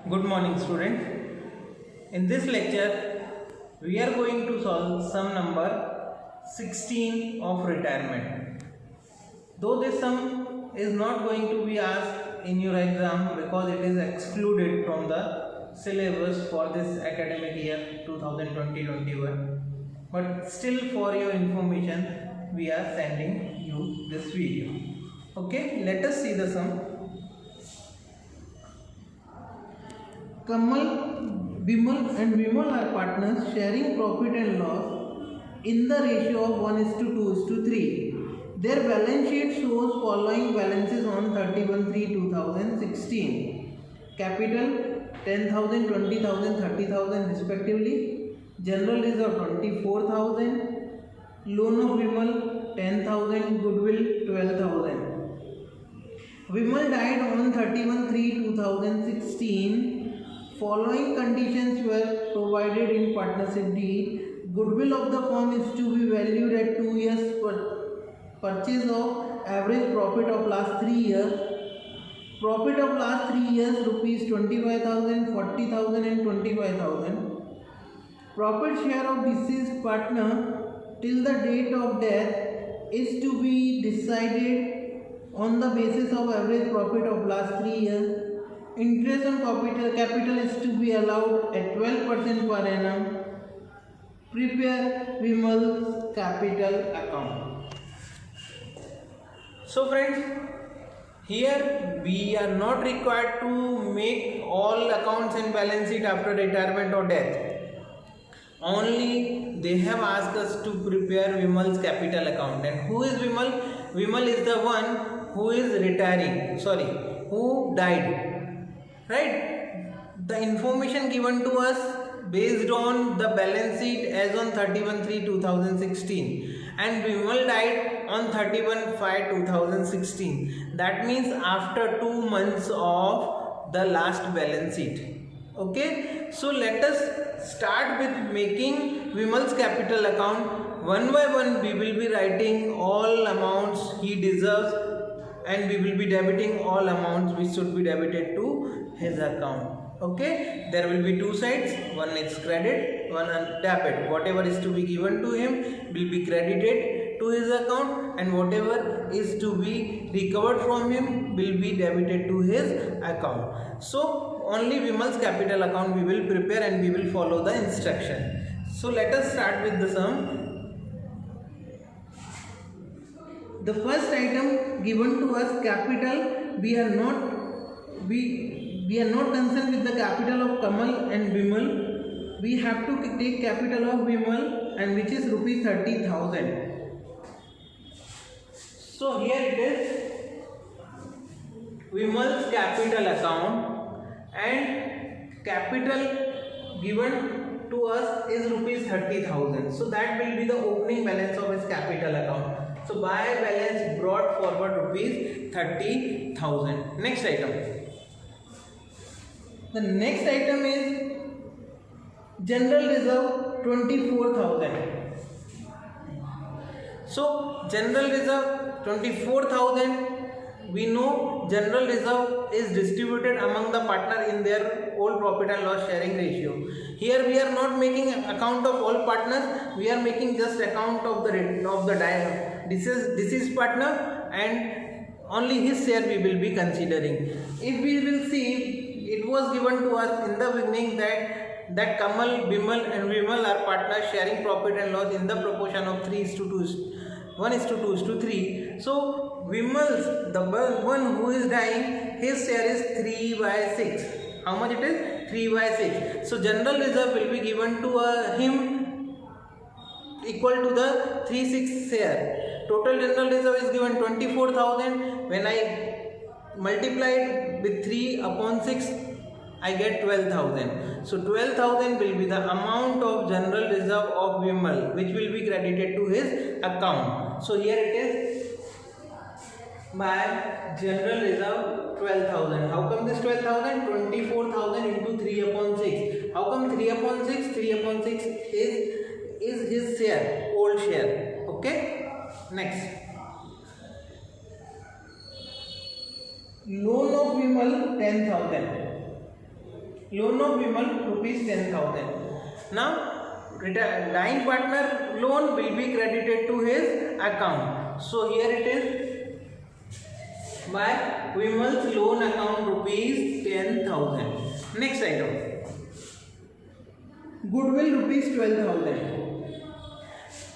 Good morning, student. In this lecture, we are going to solve sum number 16 of retirement. Though this sum is not going to be asked in your exam because it is excluded from the syllabus for this academic year 2020-21, but still for your information, we are sending you this video. Okay, let us see the sum. Kamal, Bimal and Vimal are partners sharing profit and loss in the ratio of 1:2:3. Their balance sheet shows following balances on 31/3/2016. Capital 10,000, 20,000, 30,000 respectively. General reserve 24,000. Loan of Vimal 10,000. Goodwill 12,000. Vimal died on 31/3/2016. Following conditions were provided in partnership deed. Goodwill of the firm is to be valued at 2 years purchase of average profit of last 3 years. Profit of last 3 years rupees 25,000, 40,000 and 25,000. Profit share of deceased partner till the date of death is to be decided on the basis of average profit of last 3 years. Interest on capital is to be allowed at 12% per annum. Prepare Vimal's capital account. So friends, here we are not required to make all accounts and balance sheet after retirement or death. Only they have asked us to prepare Vimal's capital account. And who is Vimal? Vimal is the one who is who died. Right? The information given to us based on the balance sheet as on 31/3/2016 and Vimal died on 31/5/2016. That means after 2 months of the last balance sheet. Okay, so let us start with making Vimal's capital account. One by one we will be writing all amounts he deserves and we will be debiting all amounts which should be debited to his account. Okay, there will be two sides, one is credit, one is debit. Whatever is to be given to him will be credited to his account and whatever is to be recovered from him will be debited to his account. So only Vimal's capital account we will prepare and we will follow the instruction. So let us start with the sum. The first item given to us, capital, we are not concerned with the capital of Kamal and Vimal. We have to take capital of Vimal and which is rupees 30,000. So here it is Vimal's capital account and capital given to us is rupees 30,000. So that will be the opening balance of his capital account. So by balance brought forward rupees 30,000. Next item. The next item is general reserve 24,000. So general reserve 24,000. We know general reserve is distributed among the partner in their whole profit and loss sharing ratio. Here we are not making account of all partners. We are making just account of the this is partner and only his share we will be considering. If we will see, it was given to us in the beginning that Kamal, Bimal and Vimal are partners sharing profit and loss in the proportion of 1:2:3. So Vimal's, the one who is dying, his share is 3/6. How much it is? 3/6. So general reserve will be given to him equal to the 3/6 share. Total general reserve is given 24,000. When I multiply it with 3/6, I get 12,000. So 12,000 will be the amount of general reserve of Vimal which will be credited to his account. So here it is by general reserve 12,000. How come this 12,000? 24,000 into 3/6. How come 3/6? 3/6 is his share, old share. Okay. Next, loan of Vimal 10,000. loan of Vimal rupees 10,000. Now dying partner loan will be credited to his account. So here it is, by Vimal's loan account rupees 10,000. Next item, goodwill rupees 12,000.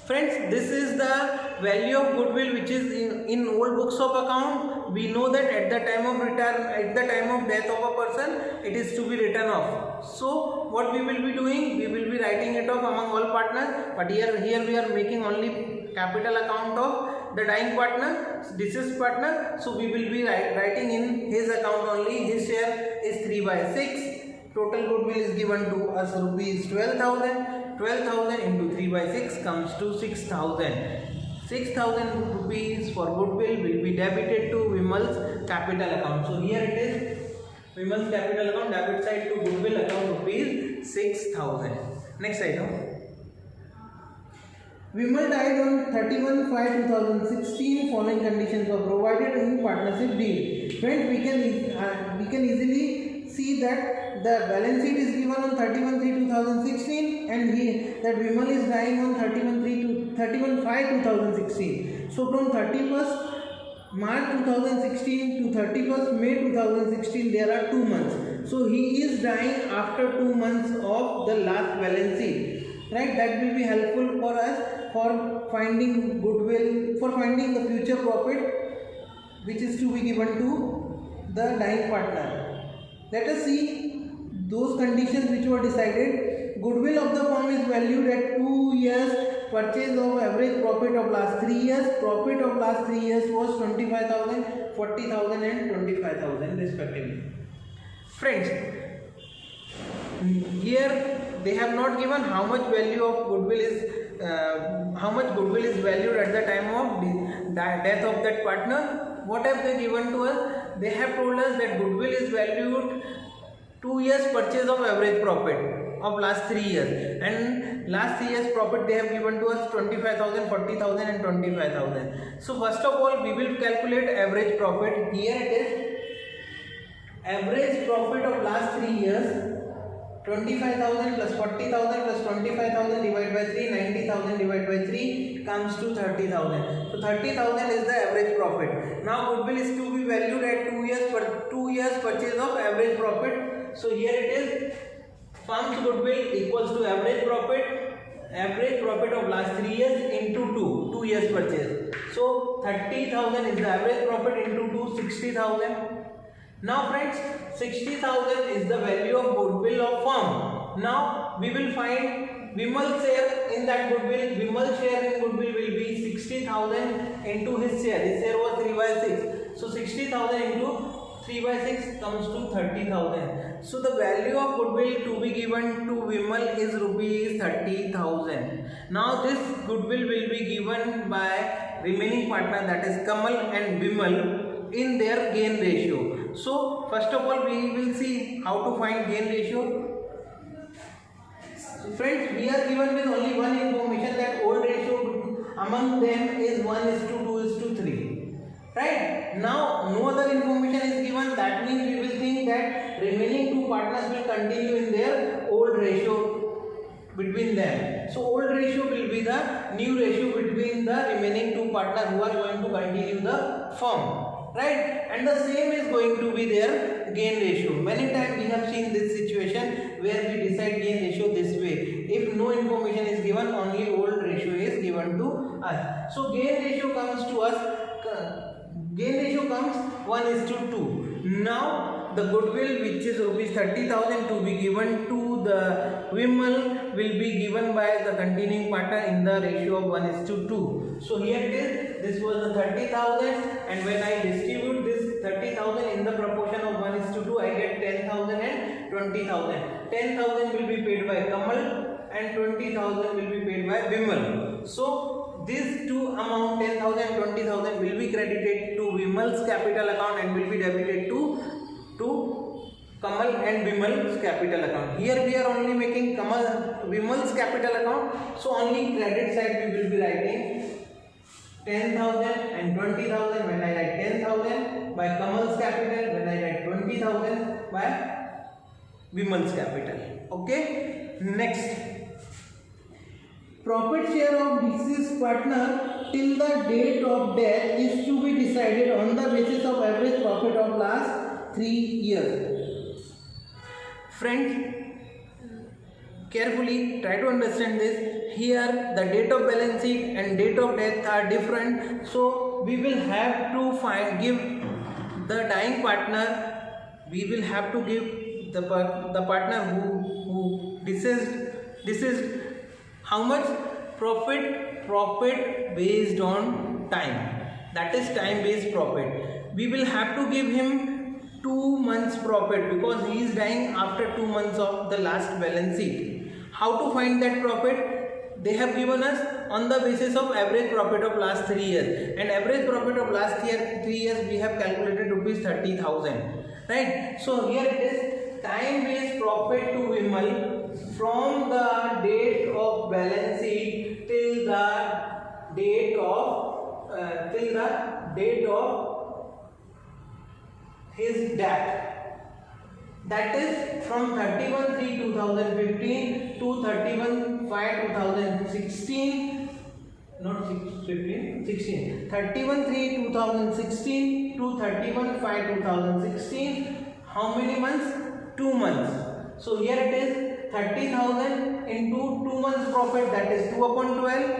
Friends, this is the value of goodwill which is in old books of account. We know that at the time of death of a person, it is to be written off. So what we will be doing, we will be writing it off among all partners, but here we are making only capital account of the dying partner, deceased partner. So we will be writing in his account only. His share is 3/6. Total goodwill is given to us rupees 12,000. 12,000 into 3/6 comes to 6,000. 6,000 rupees for goodwill will be debited to Vimal's capital account. So here it is, Vimal's capital account, debit side to goodwill account rupees 6,000. Next item, Vimal died on 31/5/2016. Following conditions were provided in partnership deed. Friends, we can easily see that the balance sheet is given on 31/3/2016 and that Vimal is dying on 31/5/2016. So from 31st March 2016 to 31st May 2016 there are 2 months. So he is dying after 2 months of the last balance sheet, right? That will be helpful for us for finding goodwill, for finding the future profit which is to be given to the dying partner. Let us see those conditions which were decided. Goodwill of the firm is valued at 2 years purchase of average profit of last 3 years. Profit of last 3 years was 25,000, 40,000 and 25,000 respectively. Friends, here they have not given how much value of goodwill is valued at the time of the death of that partner. What have they given to us? They have told us that goodwill is valued 2 years purchase of average profit of last 3 years, and last 3 years profit they have given to us 25,000, 40,000 and 25,000. So first of all we will calculate average profit. Here it is, average profit of last 3 years, 25,000 plus 40,000 plus 25,000 divided by 3, 90,000 divided by 3 comes to 30,000. So 30,000 is the average profit. Now goodwill is to be valued at 2 years purchase of average profit. So here it is, firm's goodwill equals to average profit of last 3 years into 2 years purchase. So 30,000 is the average profit into 2, 60,000. Now friends, 60,000 is the value of goodwill of firm. Now we will find Vimal's share in that goodwill. Vimal's share in goodwill will be 60,000 into his share. His share was 3/6. So 60,000 into 3/6 comes to 30,000. So the value of goodwill to be given to Vimal is rupees 30,000. Now this goodwill will be given by remaining partner, that is Kamal and Vimal, in their gain ratio. So first of all we will see how to find gain ratio. Friends, we are given with only one information, that old ratio among them is 1:2:3. Right? Now no other information is given. That means we will think that remaining 2 partners will continue in their old ratio between them. So old ratio will be the new ratio between the remaining 2 partners who are going to continue the firm. Right? And the same is going to be their gain ratio. Many times we have seen this situation where we decide gain ratio this way. If no information is given, only old ratio is given to us. So gain ratio comes 1:2. Now the goodwill which is rupees 30,000 to be given to the Vimal will be given by the continuing partner in the ratio of 1:2. So here it is, this was the 30,000, and when I distribute this 30,000 in the proportion of 1:2, I get 10,000 and 20,000. 10,000 will be paid by Kamal and 20,000 will be paid by Vimal. So these two amount, 10,000 and 20,000, will be credited to Vimal's capital account and will be debited to Kamal and Vimal's capital account. Here we are only making Vimal's capital account, so only credit side we will be writing 10,000 and 20,000. When I write 10,000 by Kamal's capital, when I write 20,000 by Vimal's capital. Okay. Next, profit share of deceased partner till the date of death is to be decided on the basis of average profit of last 3 years. Friends, carefully try to understand this. Here the date of balance sheet and date of death are different, so we will have to give the dying partner, we will have to give the partner who deceased how much profit based on time, that is time based profit. We will have to give him 2 months profit because he is dying after 2 months of the last balance sheet. How to find that profit? They have given us on the basis of average profit of last 3 years, and average profit of last 3 years we have calculated rupees 30,000, right? So here it is time based profit to Vimal from the date of balance sheet till the date of his death. That is from 31/3/2015 to 31/5/2016. Not 15, 16. 31/3/2016 to 31/5/2016. How many months? 2 months. So here it is 30,000 into 2 months profit, that is 2/12.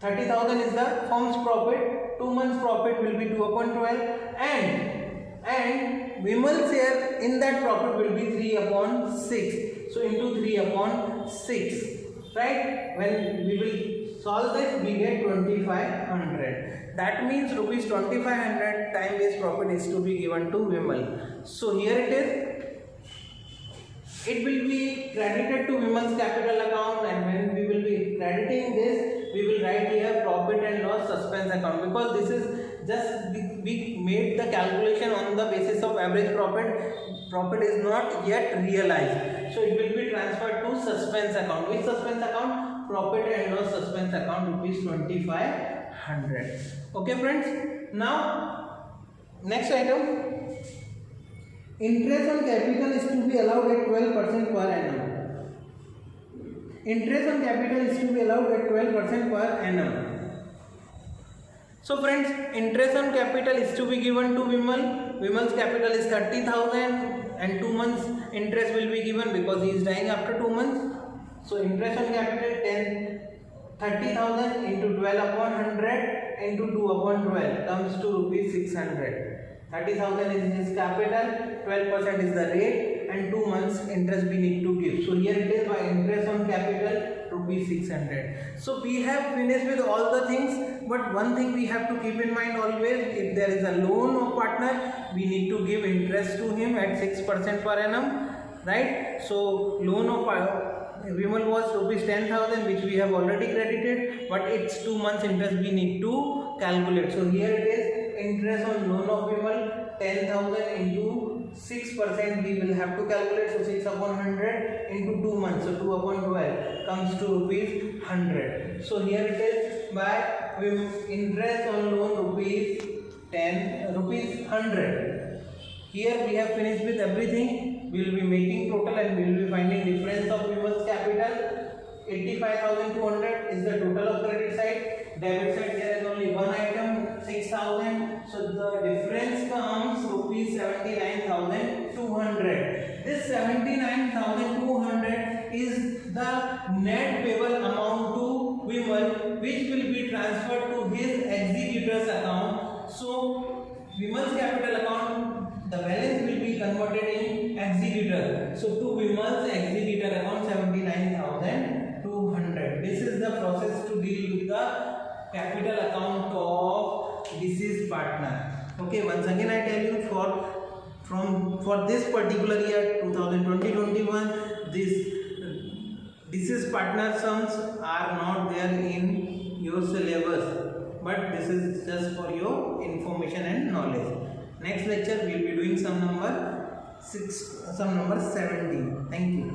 30,000 is the firm's profit. 2 months profit will be 2/12, and Vimal's share in that profit will be 3/6. So into 3/6, right? When we will solve this, we get 2,500. That means rupees 2,500 time based profit is to be given to Vimal. So here it is. It will be credited to Vimal's capital account, and when we will be crediting this, we will write here profit and loss suspense account, because this is just we made the calculation on the basis of average profit. Profit is not yet realized, so it will be transferred to suspense account. Which suspense account? Profit and loss suspense account, rupees 2,500. Okay friends, now next item, interest on capital is to be allowed at 12% per annum. Interest on capital is to be allowed at 12% per annum. So friends, interest on capital is to be given to Vimal. Vimal's capital is 30,000 and 2 months interest will be given because he is dying after 2 months. So interest on capital 30,000 into 12/100 into 2/12 comes to rupees 600. 30,000 is his capital, 12% is the rate, and 2 months interest we need to give. So here it is by interest on capital rupees 600. So we have finished with all the things, but one thing we have to keep in mind always, if there is a loan of partner, we need to give interest to him at 6% per annum, right? So loan of Vimal was rupees 10,000, which we have already credited, but it's 2 months interest we need to calculate. So here it is, interest on loan of Vimal 10,000 into 6% we will have to calculate. So 6/100 into 2 months, so 2/12 comes to rupees 100. So here it is by interest on loan rupees 100. Here we have finished with everything. We will be making total and we will be finding difference of Vimal's capital. 85,200 is the total of credit side. Debit side there is only one item, 6,000. So the difference comes rupees 79,200. This 79,200 is the net payable amount to Vimal, which will be transferred to his executor's account. So Vimal's capital account, the balance will be converted in executor. So to Vimal's executor account 79,200. This is the process to deal with the capital account of deceased partner. Okay, once again I tell you, for this particular year 2020-21, this deceased partner sums are not there in your syllabus, but this is just for your information and knowledge. Next lecture we will be doing some number 17. Thank you.